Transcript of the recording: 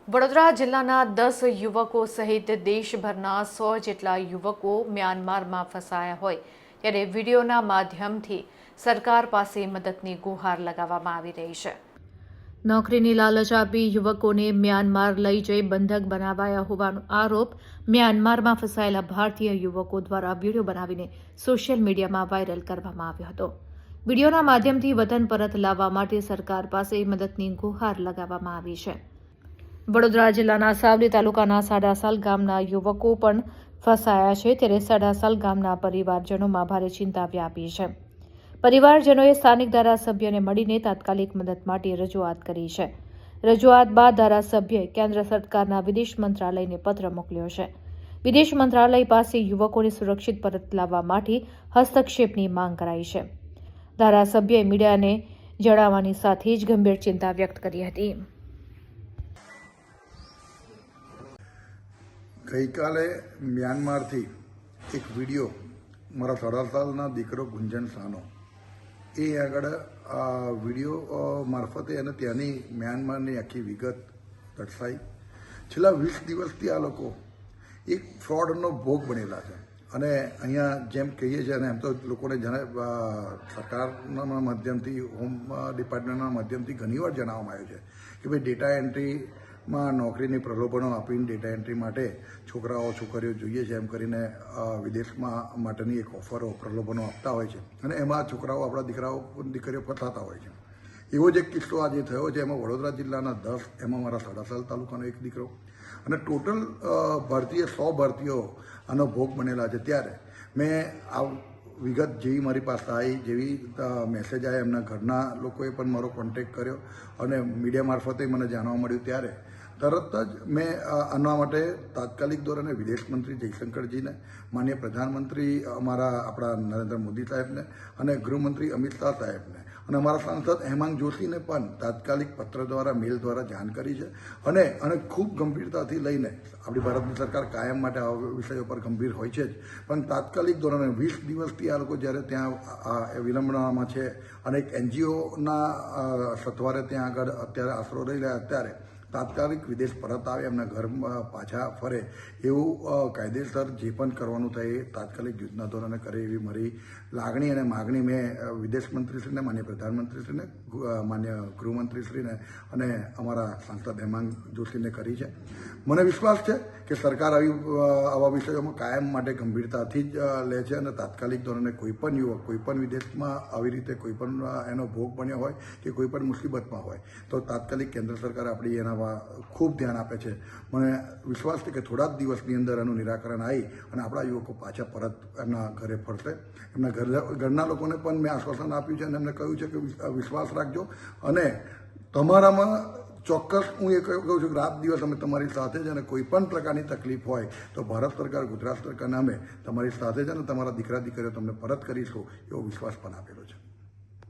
વડોદરા જિલ્લાના 10 યુવકો સહિત દેશભરના 100 જેટલા યુવકો મ્યાનમારમાં ફસાયા હોય ત્યારે વિડીયોના માધ્યમથી સરકાર પાસે મદદની ગુહાર લગાવવામાં આવી રહી છે। નોકરીની લાલચ આપી યુવકોને મ્યાનમાર લઈ જઈ બંધક બનાવાયા હોવાનો આરોપ મ્યાનમારમાં ફસાયેલા ભારતીય યુવકો દ્વારા વિડીયો બનાવીને સોશિયલ મીડિયામાં વાયરલ કરવામાં આવ્યો હતો। વિડીયોના માધ્યમથી વતન પરત લાવવા માટે સરકાર પાસે મદદની ગુહાર લગાવવામાં આવી છે। વડોદરા જિલ્લાના સાવલી તાલુકાના સાડાસાલ ગામના યુવકો પણ ફસાયા છે ત્યારે સાડાસાલ ગામના પરિવારજનોમાં ભારે ચિંતા વ્યાપી છે। પરિવારજનોએ સ્થાનિક ધારાસભ્યને મળીને તાત્કાલિક મદદ માટે રજૂઆત કરી છે। રજૂઆત બાદ ધારાસભ્યએ કેન્દ્ર સરકારના વિદેશ મંત્રાલયને પત્ર મોકલ્યો છે। વિદેશ મંત્રાલય પાસે યુવકોને સુરક્ષિત પરત લાવવા માટે હસ્તક્ષેપની માંગ કરાઈ છે। ધારાસભ્યએ મીડિયાને જણાવવાની સાથે જ ગંભીર ચિંતા વ્યક્ત કરી હતી। ગઈકાલે મ્યાનમારથી એક વિડીયો મારા સાડાસાલના દીકરો ગુંજન સાનો એ આગળ આ વિડીયો મારફતે અને ત્યાંની મ્યાનમારની આખી વિગત દર્શાઈ। છેલ્લા 20 દિવસથી આ લોકો એક ફ્રોડનો ભોગ બનેલા છે અને અહીંયા જેમ કહીએ છીએ અને એમ તો લોકોને સરકારના માધ્યમથી હોમ ડિપાર્ટમેન્ટના માધ્યમથી ઘણીવાર જણાવવામાં આવ્યું છે કે ભાઈ ડેટા એન્ટ્રીમાં નોકરીની પ્રલોભનો આપીને ડેટા એન્ટ્રી માટે છોકરાઓ છોકરીઓ જોઈએ છે એમ કરીને વિદેશમાં માટેની એક ઓફરો પ્રલોભનો આપતા હોય છે અને એમાં છોકરાઓ આપણા દીકરીઓ ફસાતા હોય છે। એવો જ એક કિસ્સો આજે થયો છે। એમાં વડોદરા જિલ્લાના 10, એમાં મારા સાડાસાલ તાલુકાનો એક દીકરો અને ટોટલ 100 ભારતીયો આનો ભોગ બનેલા છે। ત્યારે મેં આ વિગત જેવી મારી પાસે આવી, જેવી મેસેજ આવ્યા, એમના ઘરના લોકોએ પણ મારો કોન્ટેક્ટ કર્યો અને મીડિયા મારફતે મને જાણવા મળ્યું ત્યારે તરત જ મેં આના માટે તાત્કાલિક ધોરણે વિદેશ મંત્રી જયશંકરજીને, માનનીય પ્રધાનમંત્રી આપણા નરેન્દ્ર મોદી સાહેબને અને ગૃહમંત્રી અમિત શાહ સાહેબને અને અમારા સાંસદ હેમાંગ જોશીને પણ તાત્કાલિક પત્ર દ્વારા, મેલ દ્વારા જાણ કરી છે અને ખૂબ ગંભીરતાથી લઈને આપણી ભારતની સરકાર કાયમ માટે આ વિષયો પર ગંભીર હોય છે જ, પણ તાત્કાલિક ધોરણે 20 દિવસથી આ લોકો જ્યારે ત્યાં વિલંબનામાં છે અને એક NGOના સથવારે ત્યાં આગળ અત્યારે આશરો રહી રહ્યા, અત્યારે તાત્કાલિક વિદેશ પરત આવે, એમના ઘર પાછા ફરે એવું કાયદેસર જે પણ કરવાનું થાય એ તાત્કાલિક યુદ્ધના ધોરણે કરે એવી મારી લાગણી અને માગણી મેં વિદેશ મંત્રીશ્રીને, માન્ય પ્રધાનમંત્રીશ્રીને, માન્ય ગૃહમંત્રીશ્રીને અને અમારા સાંસદ હેમાંગ જોશીને કરી છે। મને વિશ્વાસ છે કે સરકાર આવા વિષયોમાં કાયમ માટે ગંભીરતાથી જ લે છે અને તાત્કાલિક ધોરણે કોઈપણ યુવક કોઈપણ વિદેશમાં આવી રીતે કોઈપણ એનો ભોગ બન્યો હોય કે કોઈપણ મુસીબતમાં હોય તો તાત્કાલિક કેન્દ્ર સરકાર આપણી એના ખૂબ ધ્યાન આપે છે। મને વિશ્વાસ છે કે થોડા જ દિવસની અંદર એનું નિરાકરણ આવી અને આપણા યુવકો પાછા પરત એમના ઘરે ફરશે। એમના ઘરના લોકોને પણ મેં આશ્વાસન આપ્યું છે અને એમને કહ્યું છે કે વિશ્વાસ રાખજો અને તમારામાં ચોક્કસ હું એ કહું છું કે રાત દિવસ અમે તમારી સાથે છે અને કોઈ પણ પ્રકારની તકલીફ હોય તો ભારત સરકાર, ગુજરાત સરકારને અમે તમારી સાથે છે અને તમારા દીકરા દીકરીઓ તમને પરત કરીશું એવો વિશ્વાસ પણ આપેલો છે।